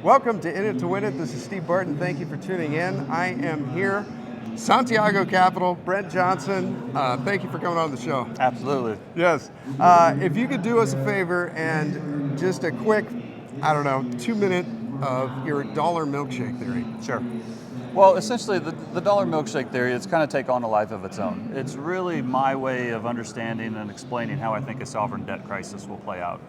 Welcome to In It to Win It. This is Steve Barton. Thank you for tuning in. I am here, Santiago Capital, Brent Johnson. Thank you for coming on the show. Absolutely. Yes. If you could do us a favor and just a quick, 2-minute of your dollar milkshake theory. Sure. Well, essentially, the dollar milkshake theory, it's kind of take on a life of its own. It's really my way of understanding and explaining how I think a sovereign debt crisis will play out.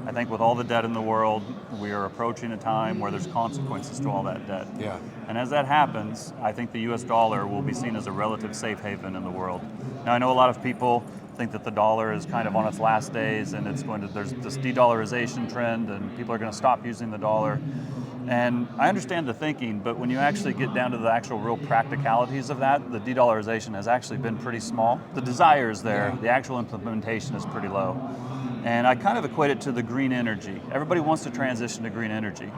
I think with all the debt in the world, we are approaching a time where there's consequences to all that debt. Yeah. And as that happens, I think the US dollar will be seen as a relative safe haven in the world. Now, I know a lot of people think that the dollar is kind of on its last days and there's this de-dollarization trend and people are going to stop using the dollar. And I understand the thinking, but when you actually get down to the actual real practicalities of that, the de-dollarization has actually been pretty small. The desire is there, the actual implementation is pretty low. And I kind of equate it to the green energy. Everybody wants to transition to green energy.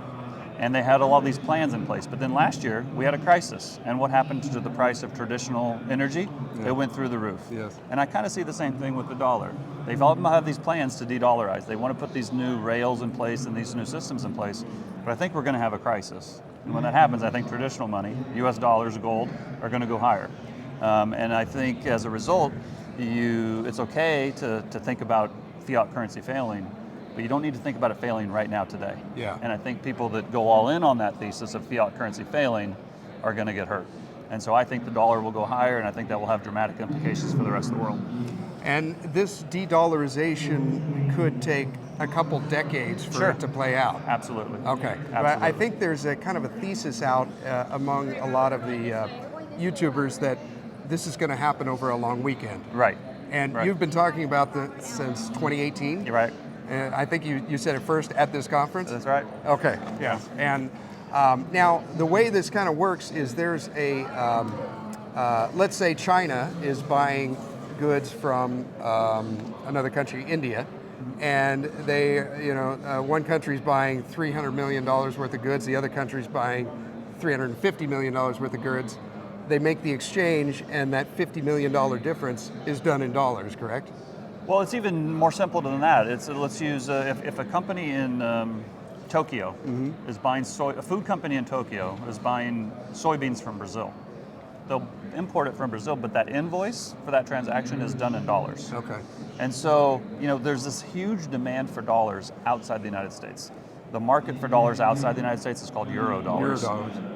And they had a lot of these plans in place. But then last year, we had a crisis. And what happened to the price of traditional energy? It went through the roof. Yes. And I kind of see the same thing with the dollar. They've all have these plans to de-dollarize. They want to put these new rails in place and these new systems in place. But I think we're going to have a crisis. And when that happens, I think traditional money, US dollars, gold, are going to go higher. And I think as a result, it's okay to think about fiat currency failing, but you don't need to think about it failing right now today. Yeah. And I think people that go all in on that thesis of fiat currency failing are going to get hurt. And so I think the dollar will go higher, and I think that will have dramatic implications for the rest of the world. And this de-dollarization could take a couple decades for it to play out. Absolutely. Okay. Absolutely. But I think there's a kind of a thesis out among a lot of the YouTubers that this is going to happen over a long weekend. Right. And you've been talking about this since 2018. You're right. And I think you said it first at this conference. That's right. Okay. Yeah. And now the way this kind of works is there's a, let's say China is buying goods from another country, India, and they, one country's buying $300 million worth of goods, the other country's buying $350 million worth of goods. They make the exchange, and that $50 million difference is done in dollars, correct? Well, it's even more simple than that. Let's use, if a company in Tokyo is buying a food company in Tokyo is buying soybeans from Brazil, they'll import it from Brazil, but that invoice for that transaction is done in dollars. Okay. And so, there's this huge demand for dollars outside the United States. The market for dollars outside the United States is called euro dollars.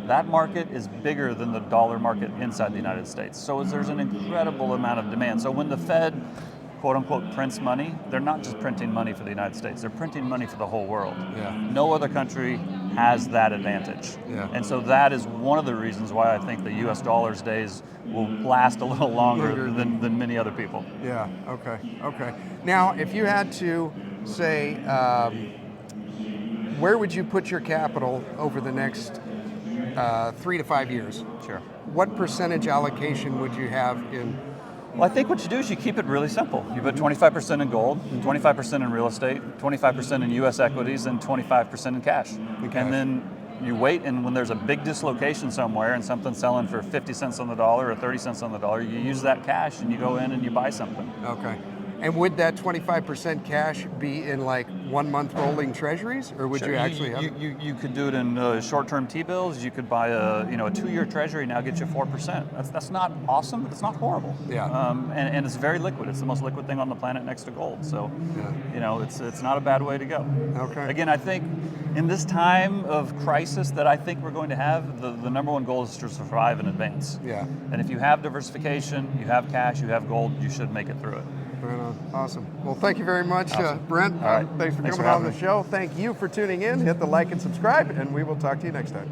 That market is bigger than the dollar market inside the United States. So there's an incredible amount of demand. So when the Fed, quote unquote, prints money, they're not just printing money for the United States, they're printing money for the whole world. Yeah. No other country has that advantage. Yeah. And so that is one of the reasons why I think the US dollar's days will last a little longer than many other people. Yeah, okay. Now, if you had to say, where would you put your capital over the next 3 to 5 years? Sure. What percentage allocation would you have in? Well, I think what you do is you keep it really simple. You put 25% in gold, 25% in real estate, 25% in US equities, and 25% in cash. And then you wait, and when there's a big dislocation somewhere and something's selling for 50 cents on the dollar or 30 cents on the dollar, you use that cash and you go in and you buy something. Okay. And would that 25% cash be in like 1 month rolling treasuries, or would you actually have? You could do it in short-term T-bills. You could buy a 2-year treasury now get you 4%. That's not awesome, but it's not horrible. Yeah. And it's very liquid. It's the most liquid thing on the planet next to gold. So, it's not a bad way to go. Okay. Again, I think in this time of crisis that I think we're going to have, the number one goal is to survive and advance. Yeah. And if you have diversification, you have cash, you have gold, you should make it through it. Right on. Awesome. Well, thank you very much, Brent. All right. Thanks for coming on having the me. show. Thank you for tuning in. Hit the like and subscribe, and we will talk to you next time.